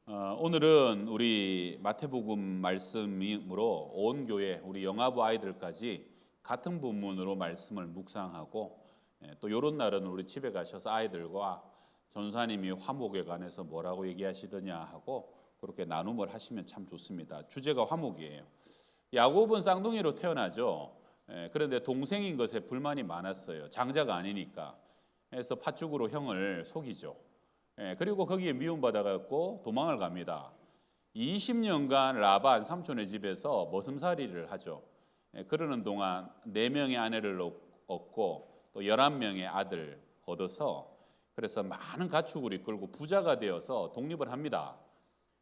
오늘은 우리 마태복음 말씀으로 온 교회, 우리 영아부 아이들까지 같은 본문으로 말씀을 묵상하고 또 이런 날은 우리 집에 가셔서 아이들과 전사님이 화목에 관해서 뭐라고 얘기하시더냐 하고 그렇게 나눔을 하시면 참 좋습니다. 주제가 화목이에요. 야곱은 쌍둥이로 태어나죠. 그런데 동생인 것에 불만이 많았어요. 장자가 아니니까. 그래서 팥죽으로 형을 속이죠. 그리고 거기에 미움받아갖고 도망을 갑니다. 20년간 라반 삼촌의 집에서 머슴살이를 하죠. 그러는 동안 4명의 아내를 얻고 또 11명의 아들 얻어서 그래서 많은 가축을 이끌고 부자가 되어서 독립을 합니다.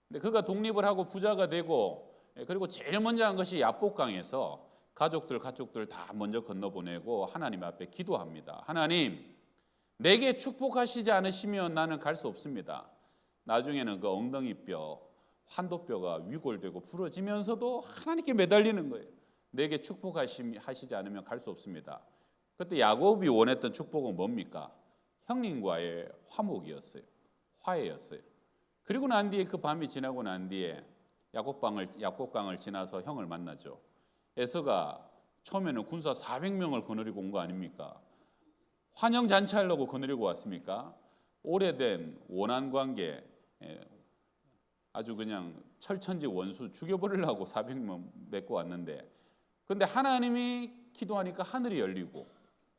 근데 그가 독립을 하고 부자가 되고 그리고 제일 먼저 한 것이 야복강에서 가족들 다 먼저 건너보내고 하나님 앞에 기도합니다. 하나님, 내게 축복하시지 않으시면 나는 갈 수 없습니다. 나중에는 그 엉덩이뼈, 환도뼈가 위골되고 부러지면서도 하나님께 매달리는 거예요. 내게 축복하시지 않으면 갈 수 없습니다. 그때 야곱이 원했던 축복은 뭡니까? 형님과의 화목이었어요. 화해였어요. 그리고 난 뒤에 그 밤이 지나고 난 뒤에 야복강을 지나서 형을 만나죠. 에서가 처음에는 군사 400명을 거느리고 온 거 아닙니까? 환영 잔치하려고 거느리고 왔습니까? 오래된 원한 관계, 아주 그냥 철천지 원수 죽여버리려고 400명 메고 왔는데, 그런데 하나님이 기도하니까 하늘이 열리고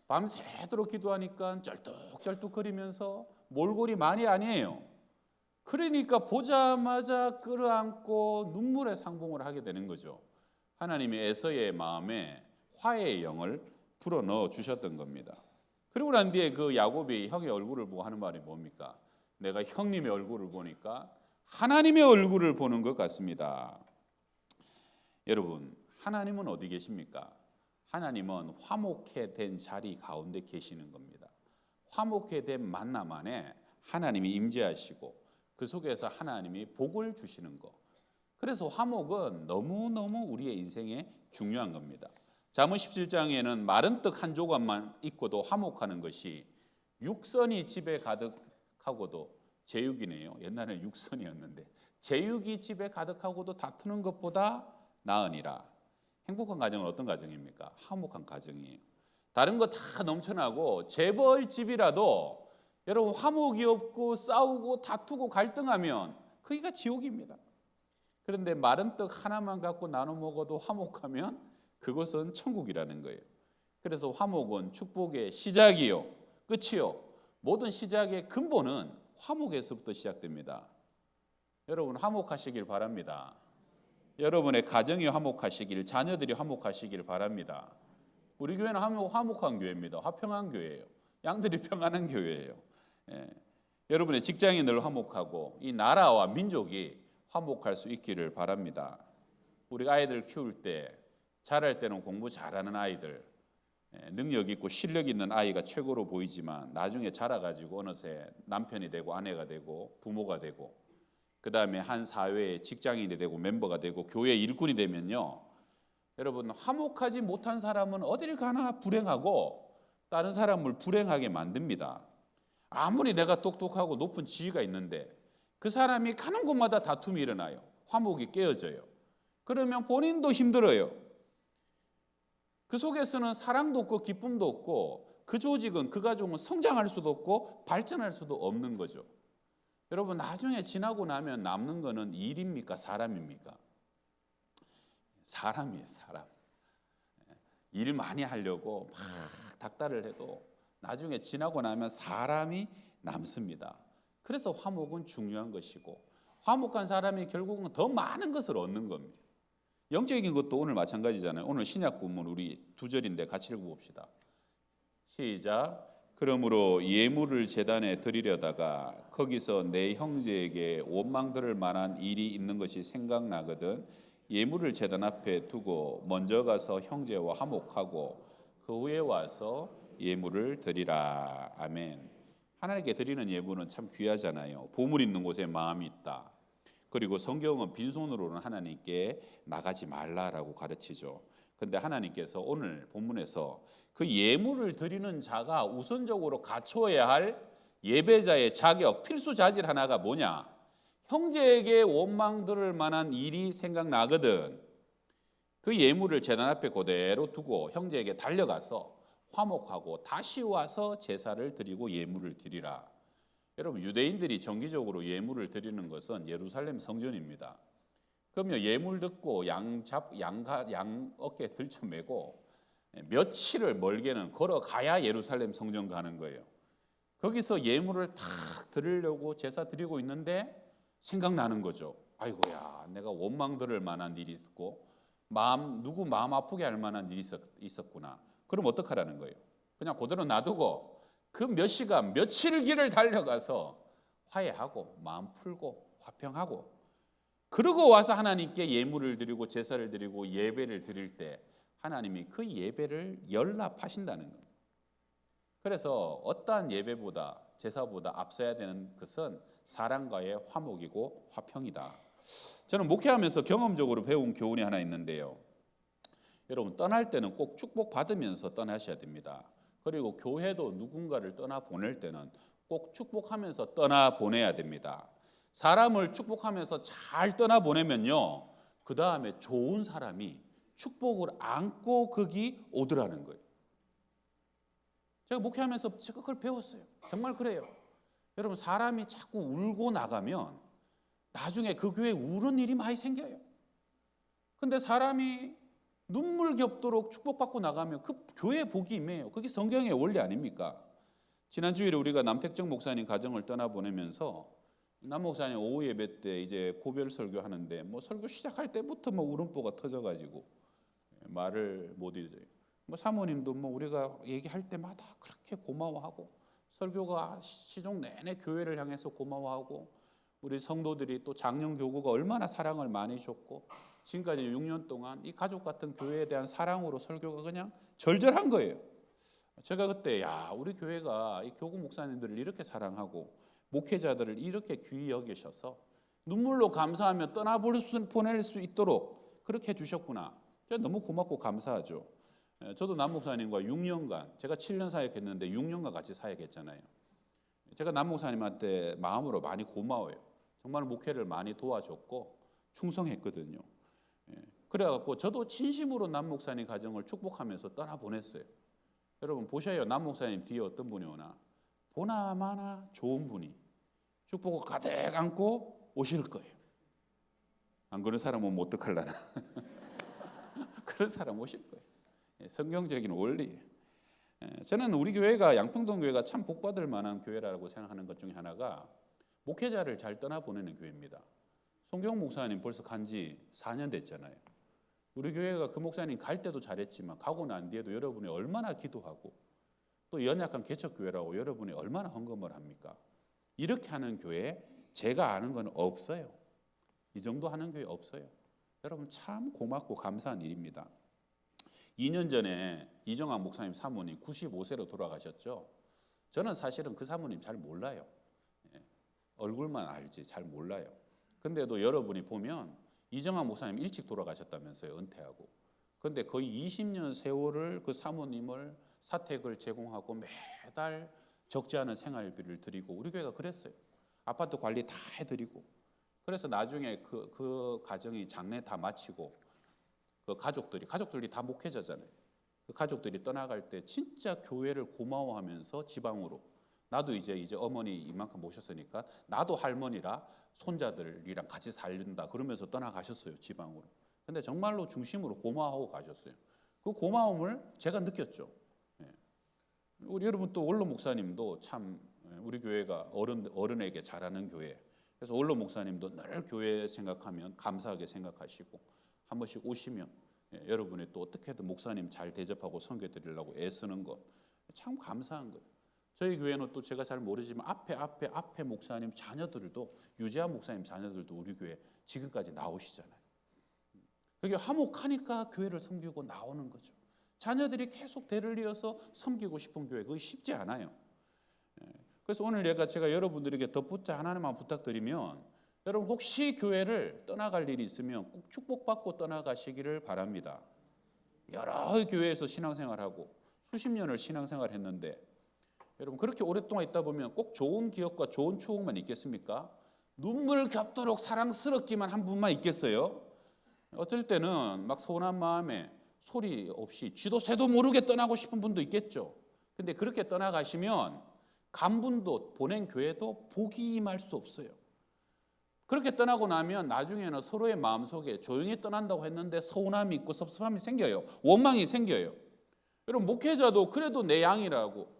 밤새도록 기도하니까 쩔뚝쩔뚝거리면서 몰골이 많이 아니에요. 그러니까 보자마자 끌어안고 눈물의 상봉을 하게 되는 거죠. 하나님이 에서의 마음에 화해의 영을 불어넣어 주셨던 겁니다. 그리고 난 뒤에 그 야곱이 형의 얼굴을 보고 하는 말이 뭡니까? 내가 형님의 얼굴을 보니까 하나님의 얼굴을 보는 것 같습니다. 여러분, 하나님은 어디 계십니까? 하나님은 화목해 된 자리 가운데 계시는 겁니다. 화목해 된 만남 안에 하나님이 임재하시고 그 속에서 하나님이 복을 주시는 것. 그래서 화목은 너무너무 우리의 인생에 중요한 겁니다. 잠언 17장에는 마른 떡 한 조각만 있고도 화목하는 것이 육선이 집에 가득하고도 제육이네요. 옛날에는 육선이었는데 제육이 집에 가득하고도 다투는 것보다 나으니라. 행복한 가정은 어떤 가정입니까? 화목한 가정이에요. 다른 거 다 넘쳐나고 재벌집이라도 여러분 화목이 없고 싸우고 다투고 갈등하면 거기가 지옥입니다. 그런데 마른 떡 하나만 갖고 나눠 먹어도 화목하면 그것은 천국이라는 거예요. 그래서 화목은 축복의 시작이요, 끝이요. 모든 시작의 근본은 화목에서부터 시작됩니다. 여러분 화목하시길 바랍니다. 여러분의 가정이 화목하시길, 자녀들이 화목하시길 바랍니다. 우리 교회는 화목한 교회입니다. 화평한 교회예요. 양들이 평안한 교회예요. 여러분의 직장이 늘 화목하고 이 나라와 민족이 화목할 수 있기를 바랍니다. 우리 아이들 키울 때 자랄 때는 공부 잘하는 아이들, 능력 있고 실력 있는 아이가 최고로 보이지만 나중에 자라가지고 어느새 남편이 되고 아내가 되고 부모가 되고 그 다음에 한 사회의 직장인이 되고 멤버가 되고 교회 일꾼이 되면요, 여러분 화목하지 못한 사람은 어딜 가나 불행하고 다른 사람을 불행하게 만듭니다. 아무리 내가 똑똑하고 높은 지위가 있는데 그 사람이 가는 곳마다 다툼이 일어나요. 화목이 깨어져요. 그러면 본인도 힘들어요. 그 속에서는 사랑도 없고 기쁨도 없고 그 조직은 그 가족은 성장할 수도 없고 발전할 수도 없는 거죠. 여러분 나중에 지나고 나면 남는 거는 일입니까? 사람입니까? 사람이에요. 사람. 일 많이 하려고 막 닥달을 해도 나중에 지나고 나면 사람이 남습니다. 그래서 화목은 중요한 것이고 화목한 사람이 결국은 더 많은 것을 얻는 겁니다. 영적인 것도 오늘 마찬가지잖아요. 오늘 신약 본문 우리 2절인데 같이 읽어봅시다. 시작. 그러므로 예물을 제단에 드리려다가 거기서 내 형제에게 원망들을 만한 일이 있는 것이 생각나거든 예물을 제단 앞에 두고 먼저 가서 형제와 화목하고 그 후에 와서 예물을 드리라. 아멘. 하나님께 드리는 예물은 참 귀하잖아요. 보물 있는 곳에 마음이 있다. 그리고 성경은 빈손으로는 하나님께 나가지 말라라고 가르치죠. 그런데 하나님께서 오늘 본문에서 그 예물을 드리는 자가 우선적으로 갖춰야 할 예배자의 자격, 필수 자질 하나가 뭐냐? 형제에게 원망 들을 만한 일이 생각나거든 그 예물을 제단 앞에 그대로 두고 형제에게 달려가서 화목하고 다시 와서 제사를 드리고 예물을 드리라. 여러분 유대인들이 정기적으로 예물을 드리는 것은 예루살렘 성전입니다. 그러면 예물 듣고 양 어깨에 들쳐매고 며칠을 멀게는 걸어가야 예루살렘 성전 가는 거예요. 거기서 예물을 탁 드리려고 제사 드리고 있는데 생각나는 거죠. 아이고야, 내가 원망 들을 만한 일이 있었고 누구 마음 아프게 할 만한 일이 있었구나. 그럼 어떡하라는 거예요? 그냥 그대로 놔두고 그 몇 시간 며칠 길을 달려가서 화해하고 마음 풀고 화평하고 그러고 와서 하나님께 예물을 드리고 제사를 드리고 예배를 드릴 때 하나님이 그 예배를 연락하신다는 겁니다. 그래서 어떠한 예배보다 제사보다 앞서야 되는 것은 사랑과의 화목이고 화평이다. 저는 목회하면서 경험적으로 배운 교훈이 하나 있는데요. 여러분 떠날 때는 꼭 축복받으면서 떠나셔야 됩니다. 그리고 교회도 누군가를 떠나 보낼 때는 꼭 축복하면서 떠나 보내야 됩니다. 사람을 축복하면서 잘 떠나 보내면요, 그 다음에 좋은 사람이 축복을 안고 거기 오더라는 거예요. 제가 목회하면서 제가 그걸 배웠어요. 정말 그래요. 여러분 사람이 자꾸 울고 나가면 나중에 그 교회에 우는 일이 많이 생겨요. 근데 사람이 눈물 겹도록 축복받고 나가면 그 교회 복이 임해요. 그게 성경의 원리 아닙니까? 지난 주일에 우리가 남택정 목사님 가정을 떠나보내면서 남 목사님 오후 예배 때 이제 고별 설교하는데 뭐 설교 시작할 때부터 뭐 울음보가 터져가지고 말을 못 잊어요. 뭐 사모님도 뭐 우리가 얘기할 때마다 그렇게 고마워하고 설교가 시종 내내 교회를 향해서 고마워하고 우리 성도들이 또 작년 교구가 얼마나 사랑을 많이 줬고 지금까지 6년 동안 이 가족 같은 교회에 대한 사랑으로 설교가 그냥 절절한 거예요. 제가 그때 우리 교회가 이 교구 목사님들을 이렇게 사랑하고 목회자들을 이렇게 귀히 여기셔서 눈물로 감사하며 보낼 수 있도록 그렇게 해주셨구나. 제가 너무 고맙고 감사하죠. 저도 남 목사님과 6년간 제가 7년 사역했는데 6년간 같이 사역했잖아요. 제가 남 목사님한테 마음으로 많이 고마워요. 정말 목회를 많이 도와줬고 충성했거든요. 그래갖고 저도 진심으로 남 목사님 가정을 축복하면서 떠나보냈어요. 여러분 보셔요. 남 목사님 뒤에 어떤 분이 오나 보나마나 좋은 분이 축복을 가득 안고 오실 거예요. 안 그런 사람 오면 어떡하려나. 그런 사람 오실 거예요. 성경적인 원리. 저는 우리 교회가 양평동 교회가 참 복받을 만한 교회라고 생각하는 것 중에 하나가 목회자를 잘 떠나보내는 교회입니다. 송경 목사님 벌써 간지 4년 됐잖아요. 우리 교회가 그 목사님 갈 때도 잘했지만 가고 난 뒤에도 여러분이 얼마나 기도하고 또 연약한 개척교회라고 여러분이 얼마나 헌금을 합니까? 이렇게 하는 교회 제가 아는 건 없어요. 이 정도 하는 교회 없어요. 여러분 참 고맙고 감사한 일입니다. 2년 전에 이정환 목사님 사모님 95세로 돌아가셨죠. 저는 사실은 그 사모님 잘 몰라요. 얼굴만 알지 잘 몰라요. 근데도 여러분이 보면 이정환 목사님 일찍 돌아가셨다면서요. 은퇴하고. 근데 거의 20년 세월을 그 사모님을 사택을 제공하고 매달 적지 않은 생활비를 드리고 우리 교회가 그랬어요. 아파트 관리 다 해드리고 그래서 나중에 그 가정이 장례 다 마치고 그 가족들이 다 목회자잖아요. 그 가족들이 떠나갈 때 진짜 교회를 고마워하면서 지방으로 나도 이제 어머니 이만큼 모셨으니까 나도 할머니라 손자들이랑 같이 살린다 그러면서 떠나가셨어요. 지방으로. 근데 정말로 중심으로 고마워하고 가셨어요. 그 고마움을 제가 느꼈죠. 우리 여러분 또 원로 목사님도 참 우리 교회가 어른에게 잘하는 교회. 그래서 원로 목사님도 늘 교회 생각하면 감사하게 생각하시고 한 번씩 오시면 여러분이 또 어떻게든 목사님 잘 대접하고 섬겨드리려고 애쓰는 것 참 감사한 거예요. 저희 교회는 또 제가 잘 모르지만 앞에 목사님 자녀들도 유재한 목사님 자녀들도 우리 교회 지금까지 나오시잖아요. 그게 화목하니까 교회를 섬기고 나오는 거죠. 자녀들이 계속 대를 이어서 섬기고 싶은 교회 그게 쉽지 않아요. 그래서 오늘 제가 여러분들에게 덧붙여 하나만 부탁드리면 여러분 혹시 교회를 떠나갈 일이 있으면 꼭 축복받고 떠나가시기를 바랍니다. 여러 교회에서 신앙생활하고 수십 년을 신앙생활했는데 여러분 그렇게 오랫동안 있다 보면 꼭 좋은 기억과 좋은 추억만 있겠습니까? 눈물 겹도록 사랑스럽기만 한 분만 있겠어요? 어떨 때는 막 서운한 마음에 소리 없이 쥐도 새도 모르게 떠나고 싶은 분도 있겠죠. 근데 그렇게 떠나가시면 간분도 보낸 교회도 복이 임할 수 없어요. 그렇게 떠나고 나면 나중에는 서로의 마음속에 조용히 떠난다고 했는데 서운함이 있고 섭섭함이 생겨요. 원망이 생겨요. 여러분 목회자도 그래도 내 양이라고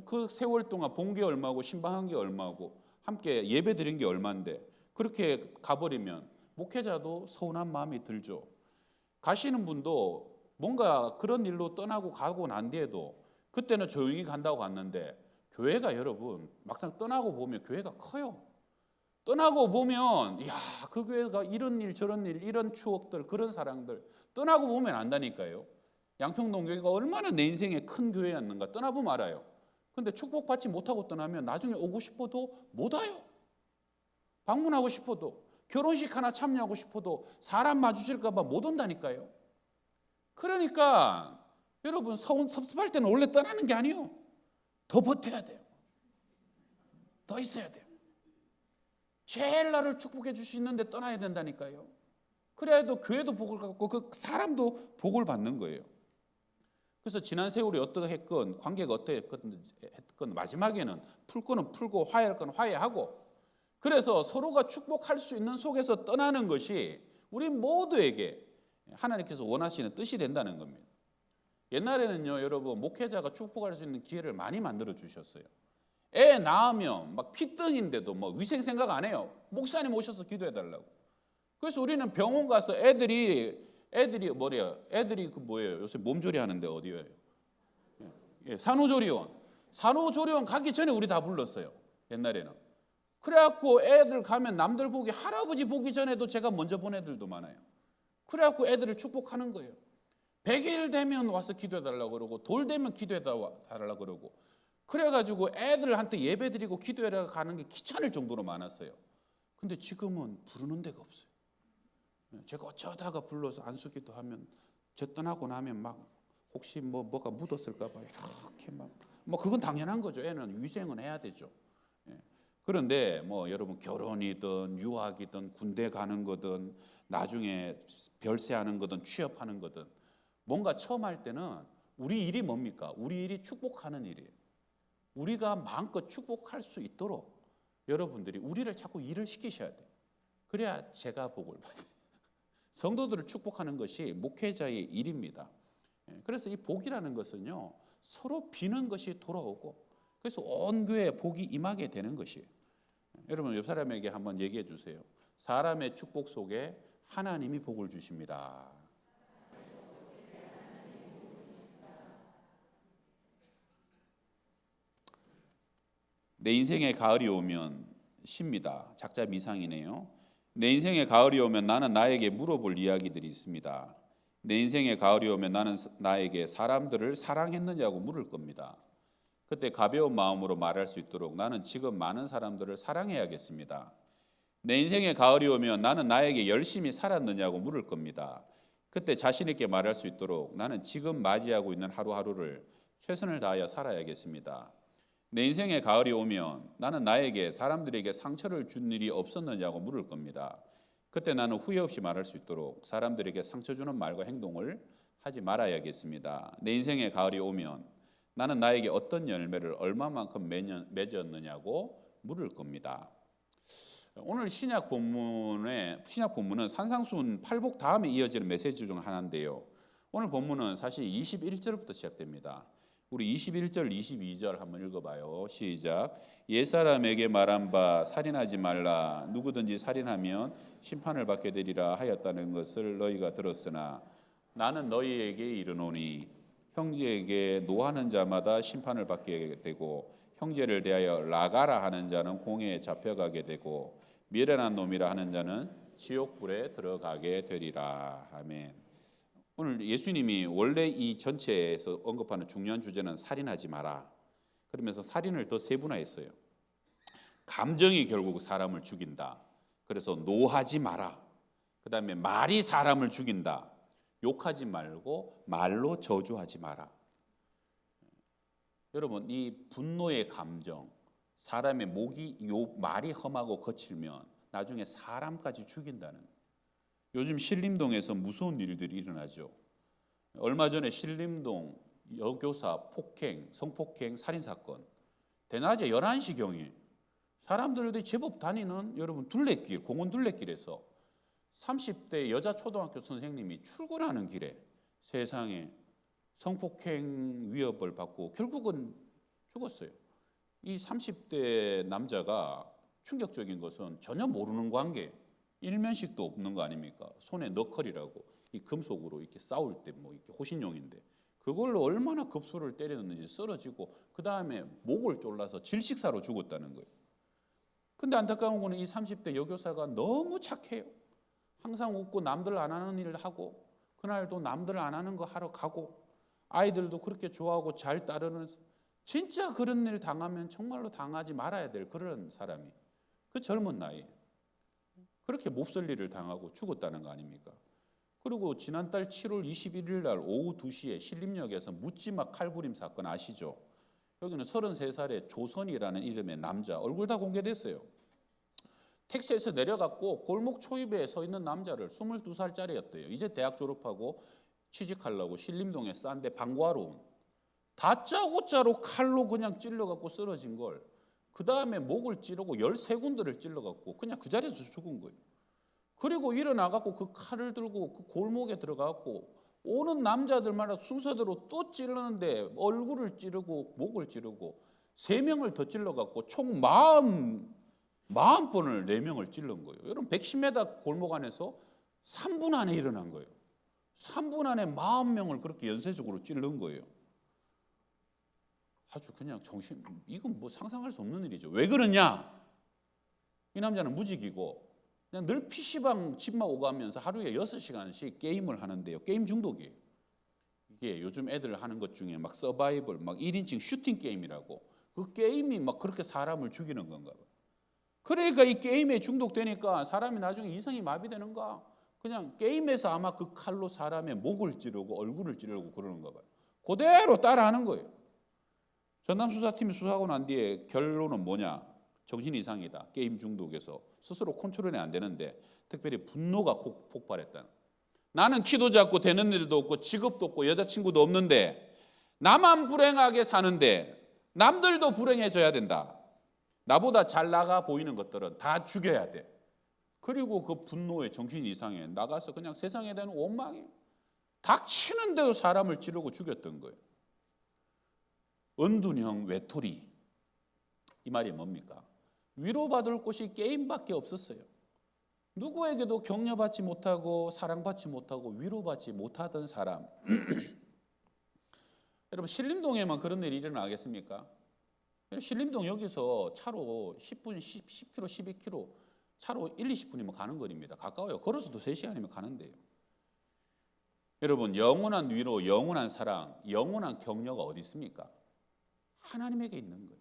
그 세월 동안 본 게 얼마고 신방한 게 얼마고 함께 예배 드린 게 얼마인데 그렇게 가버리면 목회자도 서운한 마음이 들죠. 가시는 분도 뭔가 그런 일로 떠나고 가고 난 뒤에도 그때는 조용히 간다고 갔는데 교회가 여러분 막상 떠나고 보면 교회가 커요. 떠나고 보면 야, 그 교회가 이런 일 저런 일 이런 추억들 그런 사랑들 떠나고 보면 안다니까요. 양평동 교회가 얼마나 내 인생에 큰 교회였는가 떠나보면 알아요. 근데 축복받지 못하고 떠나면 나중에 오고 싶어도 못 와요. 방문하고 싶어도 결혼식 하나 참여하고 싶어도 사람 마주칠까 봐 못 온다니까요. 그러니까 여러분 섭섭할 때는 원래 떠나는 게 아니에요. 더 버텨야 돼요. 더 있어야 돼요. 제일 나를 축복해 줄 수 있는데 떠나야 된다니까요. 그래야도 교회도 복을 받고 그 사람도 복을 받는 거예요. 그래서 지난 세월이 어떻게 했건 관계가 어떻게 했건 마지막에는 풀 거는 풀고 화해할 건 화해하고 그래서 서로가 축복할 수 있는 속에서 떠나는 것이 우리 모두에게 하나님께서 원하시는 뜻이 된다는 겁니다. 옛날에는요 여러분 목회자가 축복할 수 있는 기회를 많이 만들어 주셨어요. 애 낳으면 막 피등인데도 뭐 위생 생각 안 해요. 목사님 오셔서 기도해 달라고. 그래서 우리는 병원 가서 애들이 그 뭐예요? 요새 몸조리 하는데 어디예요? 산후조리원 가기 전에 우리 다 불렀어요. 옛날에는. 그래갖고 애들 가면 남들 보기 할아버지 보기 전에도 제가 먼저 본 애들도 많아요. 그래갖고 애들을 축복하는 거예요. 100일 되면 와서 기도해 달라고 그러고 돌 되면 기도해 달라고 그러고 그래가지고 애들한테 예배 드리고 기도해라 가는 게 귀찮을 정도로 많았어요. 근데 지금은 부르는 데가 없어요. 제가 어쩌다가 불러서 안수기도 하면 저 떠나고 나면 막 혹시 뭐가 묻었을까 봐 이렇게 뭐 그건 당연한 거죠. 애는 위생은 해야 되죠. 그런데 뭐 여러분 결혼이든 유학이든 군대 가는 거든 나중에 별세하는 거든 취업하는 거든 뭔가 처음 할 때는 우리 일이 뭡니까? 우리 일이 축복하는 일이에요. 우리가 마음껏 축복할 수 있도록 여러분들이 우리를 자꾸 일을 시키셔야 돼요. 그래야 제가 복을 받아요. 성도들을 축복하는 것이 목회자의 일입니다. 그래서 이 복이라는 것은요 서로 비는 것이 돌아오고 그래서 온 교회에 복이 임하게 되는 것이에요. 여러분 옆 사람에게 한번 얘기해 주세요. 사람의 축복 속에 하나님이 복을 주십니다. 내 인생에 가을이 오면 쉽니다. 작자 미상이네요. 내 인생에 가을이 오면 나는 나에게 물어볼 이야기들이 있습니다. 내 인생에 가을이 오면 나는 나에게 사람들을 사랑했느냐고 물을 겁니다. 그때 가벼운 마음으로 말할 수 있도록 나는 지금 많은 사람들을 사랑해야겠습니다. 내 인생에 가을이 오면 나는 나에게 열심히 살았느냐고 물을 겁니다. 그때 자신 있게 말할 수 있도록 나는 지금 맞이하고 있는 하루하루를 최선을 다하여 살아야겠습니다. 내 인생에 가을이 오면 나는 나에게 사람들에게 상처를 준 일이 없었느냐고 물을 겁니다. 그때 나는 후회 없이 말할 수 있도록 사람들에게 상처 주는 말과 행동을 하지 말아야겠습니다. 내 인생에 가을이 오면 나는 나에게 어떤 열매를 얼마만큼 맺었느냐고 물을 겁니다. 오늘 신약 본문은 산상수훈 8복 다음에 이어지는 메시지 중 하나인데요. 오늘 본문은 사실 21절부터 시작됩니다. 우리 21절, 22절 한번 읽어봐요. 시작. 옛사람에게 말한 바 살인하지 말라. 누구든지 살인하면 심판을 받게 되리라 하였다는 것을 너희가 들었으나 나는 너희에게 이르노니 형제에게 노하는 자마다 심판을 받게 되고 형제를 대하여 라가라 하는 자는 공회에 잡혀가게 되고 미련한 놈이라 하는 자는 지옥불에 들어가게 되리라. 아멘. 오늘 예수님이 원래 이 전체에서 언급하는 중요한 주제는 살인하지 마라. 그러면서 살인을 더 세분화했어요. 감정이 결국 사람을 죽인다. 그래서 노하지 마라. 그 다음에 말이 사람을 죽인다. 욕하지 말고 말로 저주하지 마라. 여러분 이 분노의 감정, 사람의 말이 험하고 거칠면 나중에 사람까지 죽인다는 거예요. 요즘 신림동에서 무서운 일들이 일어나죠. 얼마 전에 신림동 여교사 폭행, 성폭행, 살인사건, 대낮에 11시경에 사람들이 제법 다니는 여러분 둘레길, 공원 둘레길에서 30대 여자 초등학교 선생님이 출근하는 길에 세상에 성폭행 위협을 받고 결국은 죽었어요. 이 30대 남자가 충격적인 것은 전혀 모르는 관계, 일면식도 없는 거 아닙니까? 손에 너클이라고 이 금속으로 이렇게 싸울 때 뭐 이렇게 호신용인데 그걸로 얼마나 급소를 때렸는지 쓰러지고 그 다음에 목을 졸라서 질식사로 죽었다는 거예요. 근데 안타까운 거는 이 30대 여교사가 너무 착해요. 항상 웃고 남들 안 하는 일을 하고 그날도 남들 안 하는 거 하러 가고 아이들도 그렇게 좋아하고 잘 따르는, 진짜 그런 일 당하면 정말로 당하지 말아야 될 그런 사람이 그 젊은 나이에 그렇게 몹쓸 일을 당하고 죽었다는 거 아닙니까? 그리고 지난달 7월 21일 날 오후 2시에 신림역에서 묻지마 칼부림 사건 아시죠? 여기는 33살의 조선이라는 이름의 남자, 얼굴 다 공개됐어요. 택시에서 내려갔고 골목 초입에 서 있는 남자를 22살짜리였대요. 이제 대학 졸업하고 취직하려고 신림동에 싼데 방구하러 온, 다짜고짜로 칼로 그냥 찔러갖고 쓰러진 걸, 그 다음에 목을 찌르고 13군데를 찔러갖고 그냥 그 자리에서 죽은 거예요. 그리고 일어나갖고 그 칼을 들고 그 골목에 들어가갖고 오는 남자들마다 순서대로 또 찌르는데 얼굴을 찌르고 목을 찌르고 3명을 더 찔러갖고 총 40번을 4명을 찔른 거예요. 여러분 110m 골목 안에서 3분 안에 일어난 거예요. 3분 안에 40명을 그렇게 연쇄적으로 찔른 거예요. 아주 그냥 이건 뭐 상상할 수 없는 일이죠. 왜 그러냐? 이 남자는 무직이고 그냥 늘 PC방 집만 오가면서 하루에 6시간씩 게임을 하는데요. 게임 중독이에요. 이게 요즘 애들 하는 것 중에 막 서바이벌, 막 1인칭 슈팅 게임이라고, 그 게임이 막 그렇게 사람을 죽이는 건가 봐요. 그러니까 이 게임에 중독되니까 사람이 나중에 이성이 마비되는가? 그냥 게임에서 아마 그 칼로 사람의 목을 찌르고 얼굴을 찌르고 그러는가 봐요. 그대로 따라하는 거예요. 전남수사팀이 수사하고 난 뒤에 결론은 뭐냐? 정신 이상이다. 게임 중독에서 스스로 컨트롤이 안 되는데 특별히 분노가 폭발했다. 나는 키도 작고 되는 일도 없고 직업도 없고 여자친구도 없는데 나만 불행하게 사는데 남들도 불행해져야 된다. 나보다 잘 나가 보이는 것들은 다 죽여야 돼. 그리고 그 분노에 정신 이상해 나가서 그냥 세상에 대한 원망이 닥치는 대로 사람을 찌르고 죽였던 거예요. 은둔형 외톨이. 이 말이 뭡니까? 위로받을 곳이 게임밖에 없었어요. 누구에게도 격려받지 못하고 사랑받지 못하고 위로받지 못하던 사람. 여러분 신림동에만 그런 일이 일어나겠습니까? 신림동 여기서 차로 10분, 10km, 12km 차로 1, 20분이면 가는 거리입니다. 가까워요. 걸어서도 3시간이면 가는데요. 여러분 영원한 위로, 영원한 사랑, 영원한 격려가 어디 있습니까? 하나님에게 있는 거예요.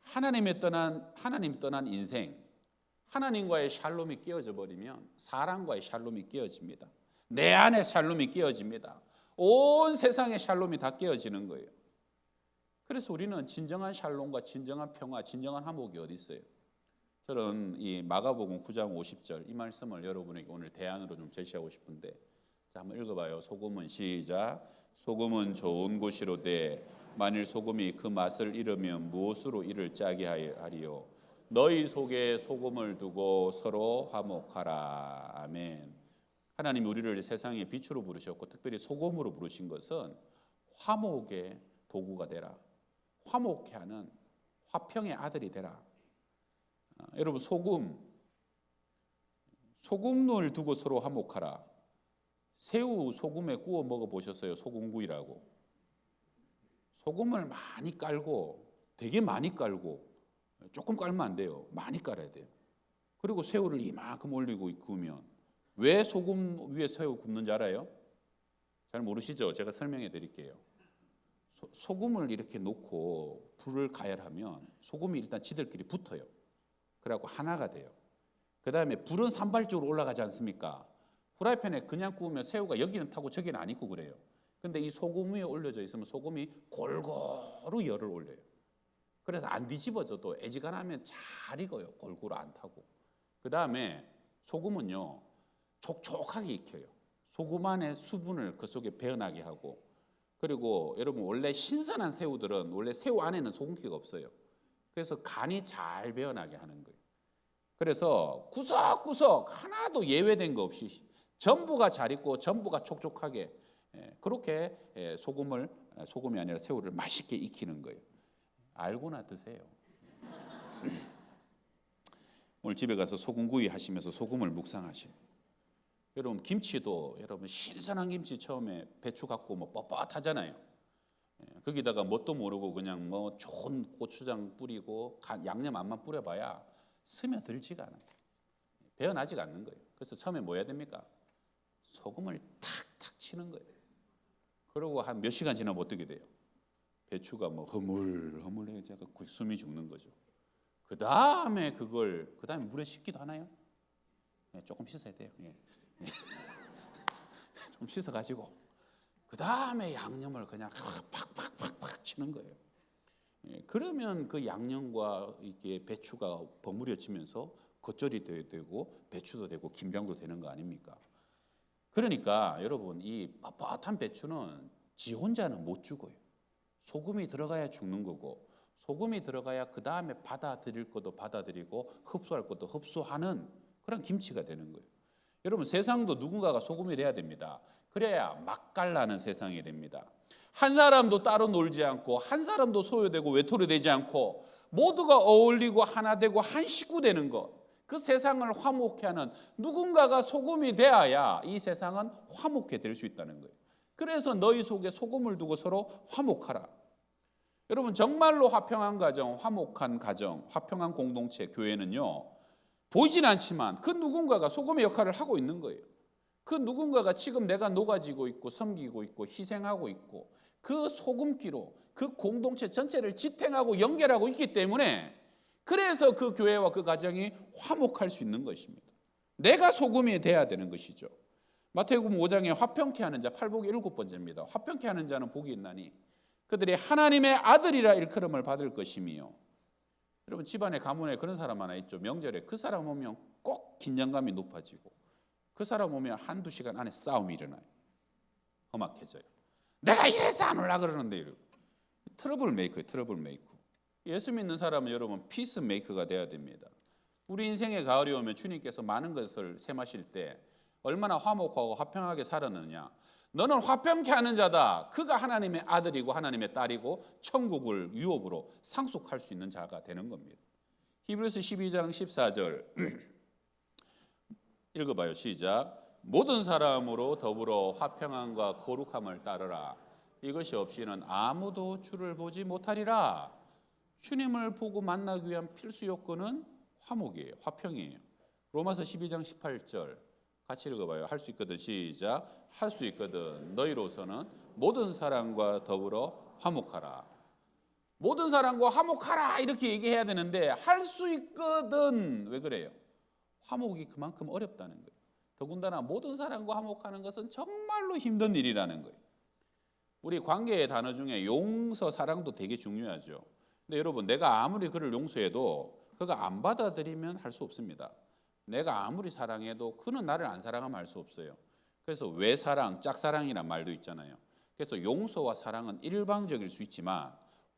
하나님 떠난 인생, 하나님과의 샬롬이 깨어져 버리면 사람과의 샬롬이 깨어집니다. 내 안에 샬롬이 깨어집니다. 온 세상의 샬롬이 다 깨어지는 거예요. 그래서 우리는 진정한 샬롬과 진정한 평화, 진정한 화목이 어디 있어요? 저는 이 마가복음 9장 50절 이 말씀을 여러분에게 오늘 대안으로 좀 제시하고 싶은데, 자, 한번 읽어봐요. 소금은 시작. 소금은 좋은 곳이로되 만일 소금이 그 맛을 잃으면 무엇으로 이를 짜게 하리요? 너희 속에 소금을 두고 서로 화목하라. 아멘. 하나님이 우리를 세상의 빛으로 부르셨고 특별히 소금으로 부르신 것은 화목의 도구가 되라. 화목케 하는 화평의 아들이 되라. 여러분 소금을 두고 서로 화목하라. 새우 소금에 구워 먹어보셨어요? 소금구이라고. 소금을 많이 깔고 되게 많이 깔고 조금 깔면 안 돼요. 많이 깔아야 돼요. 그리고 새우를 이만큼 올리고 구우면 왜 소금 위에 새우 굽는지 알아요? 잘 모르시죠? 제가 설명해 드릴게요. 소금을 이렇게 놓고 불을 가열하면 소금이 일단 지들끼리 붙어요. 그래갖고 하나가 돼요. 그 다음에 불은 산발적으로 올라가지 않습니까? 프라이팬에 그냥 구우면 새우가 여기는 타고 저기는 안 익고 그래요. 근데 이 소금 위에 올려져 있으면 소금이 골고루 열을 올려요. 그래서 안 뒤집어져도 애지간하면 잘 익어요. 골고루 안 타고. 그 다음에 소금은요, 촉촉하게 익혀요. 소금 안에 수분을 그 속에 배어나게 하고, 그리고 여러분 원래 신선한 새우들은 원래 새우 안에는 소금기가 없어요. 그래서 간이 잘 배어나게 하는 거예요. 그래서 구석구석 하나도 예외된 거 없이 전부가 잘 익고 전부가 촉촉하게, 그렇게 소금이 아니라 새우를 맛있게 익히는 거예요. 알고나 드세요. 오늘 집에 가서 소금구이 하시면서 소금을 묵상하세요. 여러분 김치도 여러분 신선한 김치 처음에 배추 갖고 뭐 뻣뻣하잖아요. 거기다가 뭣도 모르고 그냥 뭐 좋은 고추장 뿌리고 양념 안만 뿌려봐야 스며들지가 않아요. 배어나지가 않는 거예요. 그래서 처음에 뭐 해야 됩니까? 소금을 탁탁 치는 거예요. 그리고 한 몇 시간 지나면 어떻게 돼요? 배추가 뭐 허물허물해져서 숨이 죽는 거죠. 그 다음에 물에 씻기도 하나요? 조금 씻어야 돼요. 좀 씻어가지고 그 다음에 양념을 그냥 팍팍팍팍 치는 거예요. 그러면 그 양념과 이게 배추가 버무려지면서 겉절이 되고 배추도 되고 김장도 되는 거 아닙니까? 그러니까 여러분 이 빳빳한 배추는 지 혼자는 못 죽어요. 소금이 들어가야 죽는 거고, 소금이 들어가야 그 다음에 받아들일 것도 받아들이고 흡수할 것도 흡수하는 그런 김치가 되는 거예요. 여러분 세상도 누군가가 소금이 돼야 됩니다. 그래야 맛깔나는 세상이 됩니다. 한 사람도 따로 놀지 않고 한 사람도 소요되고 외톨이 되지 않고 모두가 어울리고 하나 되고 한 식구 되는 것, 그 세상을 화목케 하는 누군가가 소금이 되어야 이 세상은 화목케 될 수 있다는 거예요. 그래서 너희 속에 소금을 두고 서로 화목하라. 여러분 정말로 화평한 가정, 화목한 가정, 화평한 공동체, 교회는요 보이진 않지만 그 누군가가 소금의 역할을 하고 있는 거예요. 그 누군가가 지금 내가 녹아지고 있고 섬기고 있고 희생하고 있고 그 소금기로 그 공동체 전체를 지탱하고 연결하고 있기 때문에, 그래서 그 교회와 그 가정이 화목할 수 있는 것입니다. 내가 소금이 돼야 되는 것이죠. 마태복음 5장에 화평케 하는 자, 팔복이 7번째입니다. 화평케 하는 자는 복이 있나니 그들이 하나님의 아들이라 일컬음을 받을 것이며. 여러분 집안에 가문에 그런 사람 하나 있죠. 명절에 그 사람 오면 꼭 긴장감이 높아지고 그 사람 오면 한두 시간 안에 싸움이 일어나요. 험악해져요. 내가 이래서 안 올라 그러는데 트러블 메이커예요. 트러블 메이커. 예수 믿는 사람은 여러분 피스 메이커가 돼야 됩니다. 우리 인생의 가을이 오면 주님께서 많은 것을 세마실 때 얼마나 화목하고 화평하게 살았느냐. 너는 화평케 하는 자다. 그가 하나님의 아들이고 하나님의 딸이고 천국을 유업으로 상속할 수 있는 자가 되는 겁니다. 히브리서 12장 14절 읽어봐요. 시작. 모든 사람으로 더불어 화평함과 거룩함을 따르라. 이것이 없이는 아무도 주를 보지 못하리라. 주님을 보고 만나기 위한 필수 요건은 화목이에요. 화평이에요. 로마서 12장 18절 같이 읽어봐요. 할 수 있거든. 시작. 할 수 있거든. 너희로서는 모든 사람과 더불어 화목하라. 모든 사람과 화목하라 이렇게 얘기해야 되는데 할 수 있거든. 왜 그래요? 화목이 그만큼 어렵다는 거예요. 더군다나 모든 사람과 화목하는 것은 정말로 힘든 일이라는 거예요. 우리 관계의 단어 중에 용서, 사랑도 되게 중요하죠. 근데 여러분 내가 아무리 그를 용서해도 그가 안 받아들이면 할 수 없습니다. 내가 아무리 사랑해도 그는 나를 안 사랑하면 할 수 없어요. 그래서 외사랑, 짝사랑이란 말도 있잖아요. 그래서 용서와 사랑은 일방적일 수 있지만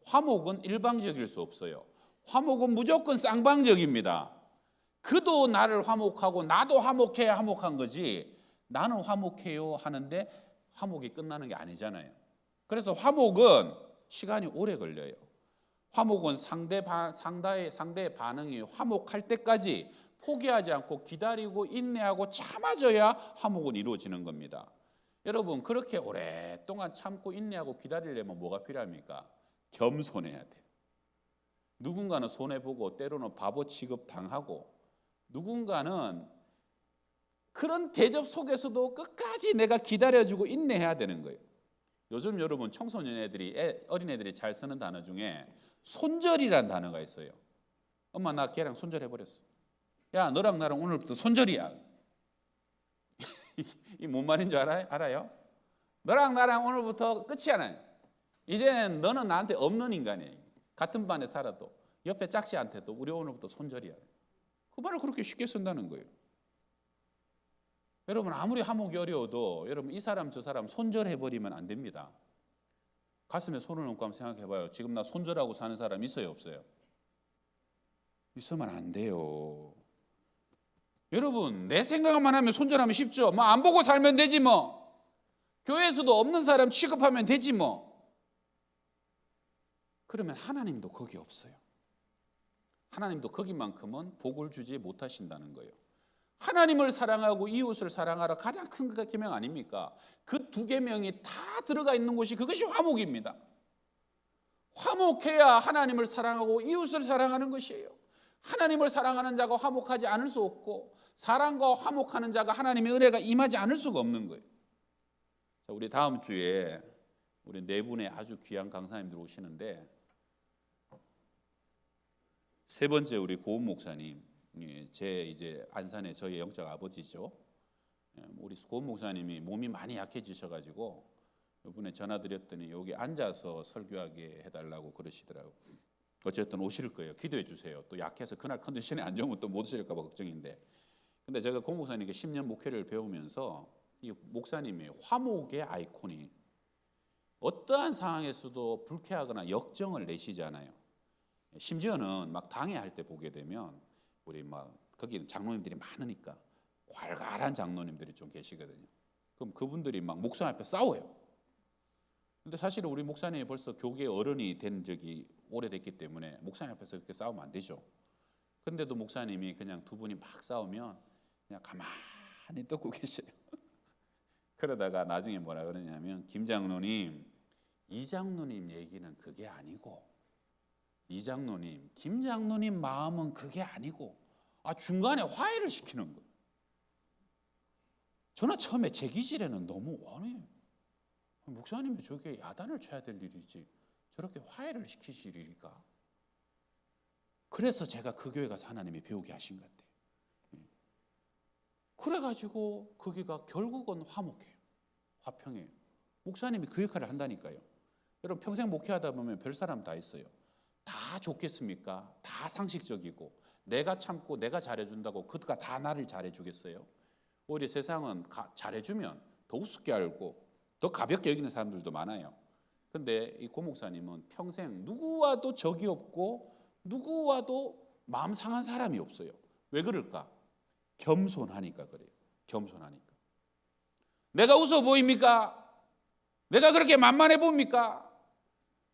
화목은 일방적일 수 없어요. 화목은 무조건 쌍방적입니다. 그도 나를 화목하고 나도 화목해야 화목한 거지 나는 화목해요 하는데 화목이 끝나는 게 아니잖아요. 그래서 화목은 시간이 오래 걸려요. 화목은 상대의 반응이 화목할 때까지 포기하지 않고 기다리고 인내하고 참아줘야 화목은 이루어지는 겁니다. 여러분 그렇게 오랫동안 참고 인내하고 기다리려면 뭐가 필요합니까? 겸손해야 돼요. 누군가는 손해보고 때로는 바보 취급 당하고 누군가는 그런 대접 속에서도 끝까지 내가 기다려주고 인내해야 되는 거예요. 요즘 여러분 어린애들이 잘 쓰는 단어 중에 손절이라는 단어가 있어요. 엄마 나 걔랑 손절해버렸어. 야 너랑 나랑 오늘부터 손절이야. 이 뭔 말인 줄 알아요? 너랑 나랑 오늘부터 끝이야. 이제는 너는 나한테 없는 인간이에요. 같은 반에 살아도 옆에 짝씨한테도 우리 오늘부터 손절이야. 그 말을 그렇게 쉽게 쓴다는 거예요. 여러분 아무리 화목이 어려워도 여러분 이 사람 저 사람 손절해버리면 안 됩니다. 가슴에 손을 얹고 한번 생각해봐요. 지금 나 손절하고 사는 사람 있어요 없어요? 있으면 안 돼요. 여러분 내 생각만 하면 손절하면 쉽죠. 뭐 안 보고 살면 되지 뭐. 교회에서도 없는 사람 취급하면 되지 뭐. 그러면 하나님도 거기 없어요. 하나님도 거기만큼은 복을 주지 못하신다는 거예요. 하나님을 사랑하고 이웃을 사랑하라 가장 큰 계명 아닙니까? 그 두 계명이 다 들어가 있는 곳이 그것이 화목입니다. 화목해야 하나님을 사랑하고 이웃을 사랑하는 것이에요. 하나님을 사랑하는 자가 화목하지 않을 수 없고 사랑과 화목하는 자가 하나님의 은혜가 임하지 않을 수가 없는 거예요. 자, 우리 다음 주에 우리 네 분의 아주 귀한 강사님들 오시는데 세 번째 우리 고은 목사님, 제 이제 안산의 저희 영적 아버지죠. 우리 고은 목사님이 몸이 많이 약해지셔가지고 이번에 전화드렸더니 여기 앉아서 설교하게 해달라고 그러시더라고요. 어쨌든 오실 거예요. 기도해 주세요. 또 약해서 그날 컨디션이 안 좋으면 또 못 오실까 봐 걱정인데. 근데 제가 고 목사님께 10년 목회를 배우면서 이 목사님의 화목의 아이콘이 어떠한 상황에서도 불쾌하거나 역정을 내시지 않아요. 심지어는 막 당회할 때 보게 되면 우리 막 거기는 장로님들이 많으니까 괄괄한 장로님들이 좀 계시거든요. 그럼 그분들이 막 목사 앞에 싸워요. 근데 사실은 우리 목사님이 벌써 교계 어른이 된 적이 오래됐기 때문에 목사님 앞에서 그렇게 싸우면 안 되죠. 근데도 목사님이 그냥 두 분이 막 싸우면 그냥 가만히 듣고 계셔요. 그러다가 나중에 뭐라 그러냐면 김 장로님, 이 장로님 얘기는 그게 아니고 이 장로님, 김 장로님 마음은 그게 아니고 중간에 화해를 시키는 거예요. 저는 처음에 제 기질에는 너무 목사님이 저게 야단을 쳐야 될 일이지 저렇게 화해를 시키실 일일까? 그래서 제가 그 교회 가서 하나님이 배우게 하신 것 같아요. 그래가지고 거기가 결국은 화목해요. 화평해요. 목사님이 그 역할을 한다니까요. 여러분 평생 목회하다 보면 별 사람 다 있어요. 다 좋겠습니까? 다 상식적이고 내가 참고 내가 잘해준다고 그가 다 나를 잘해주겠어요? 오히려 세상은 잘해주면 더 우습게 알고 더 가볍게 여기는 사람들도 많아요. 그런데 이 고 목사님은 평생 누구와도 적이 없고 누구와도 마음 상한 사람이 없어요. 왜 그럴까? 겸손하니까 그래요. 겸손하니까. 내가 웃어 보입니까? 내가 그렇게 만만해 보입니까?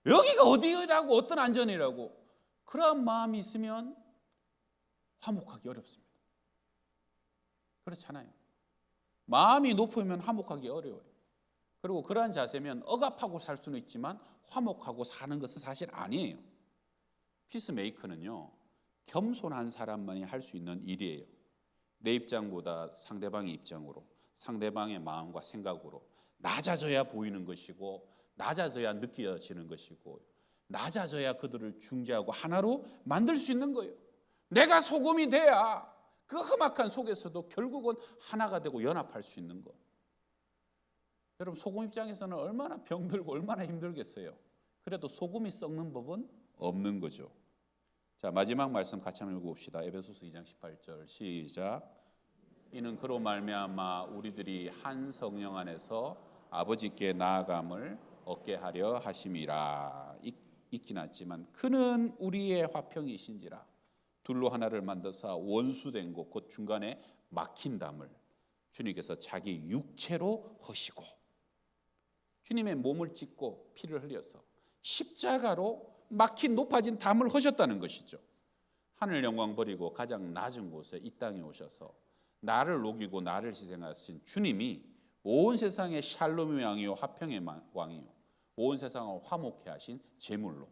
여기가 어디라고 어떤 안전이라고 그러한 마음이 있으면 화목하기 어렵습니다. 그렇잖아요. 마음이 높으면 화목하기 어려워요. 그리고 그러한 자세면 억압하고 살 수는 있지만 화목하고 사는 것은 사실 아니에요. 피스메이커는요, 겸손한 사람만이 할 수 있는 일이에요. 내 입장보다 상대방의 입장으로, 상대방의 마음과 생각으로 낮아져야 보이는 것이고 낮아져야 느껴지는 것이고 낮아져야 그들을 중재하고 하나로 만들 수 있는 거예요. 내가 소금이 돼야 그 험악한 속에서도 결국은 하나가 되고 연합할 수 있는 것. 여러분 소금 입장에서는 얼마나 병들고 얼마나 힘들겠어요. 그래도 소금이 썩는 법은 없는 거죠. 자, 마지막 말씀 같이 한번 읽어봅시다. 에베소서 2장 18절 시작. 이는 그로 말미암아 우리들이 한 성령 안에서 아버지께 나아감을 얻게 하려 하심이라. 있긴 않지만 그는 우리의 화평이신지라. 둘로 하나를 만드사 원수된 곳 곧 중간에 막힌 담을 주님께서 자기 육체로 허시고 주님의 몸을 찢고 피를 흘려서 십자가로 막힌 높아진 담을 허셨다는 것이죠. 하늘 영광 버리고 가장 낮은 곳에 이 땅에 오셔서 나를 녹이고 나를 희생하신 주님이 온 세상의 샬롬의 왕이요 화평의 왕이요 온 세상을 화목해 하신 제물로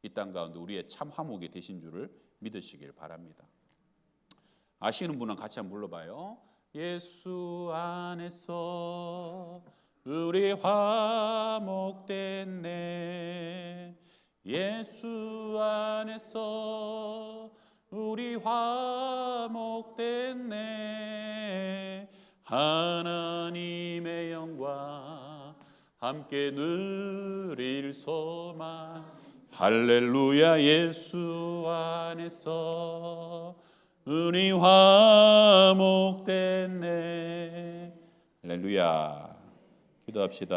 이 땅 가운데 우리의 참 화목이 되신 줄을 믿으시길 바랍니다. 아시는 분은 같이 한번 불러봐요. 예수 안에서 우리 화목됐네. 예수 안에서 우리 화목됐네. 하나님의 영광 함께 누릴 소망 할렐루야 예수 안에서 은이 화목됐네. 할렐루야. 기도합시다.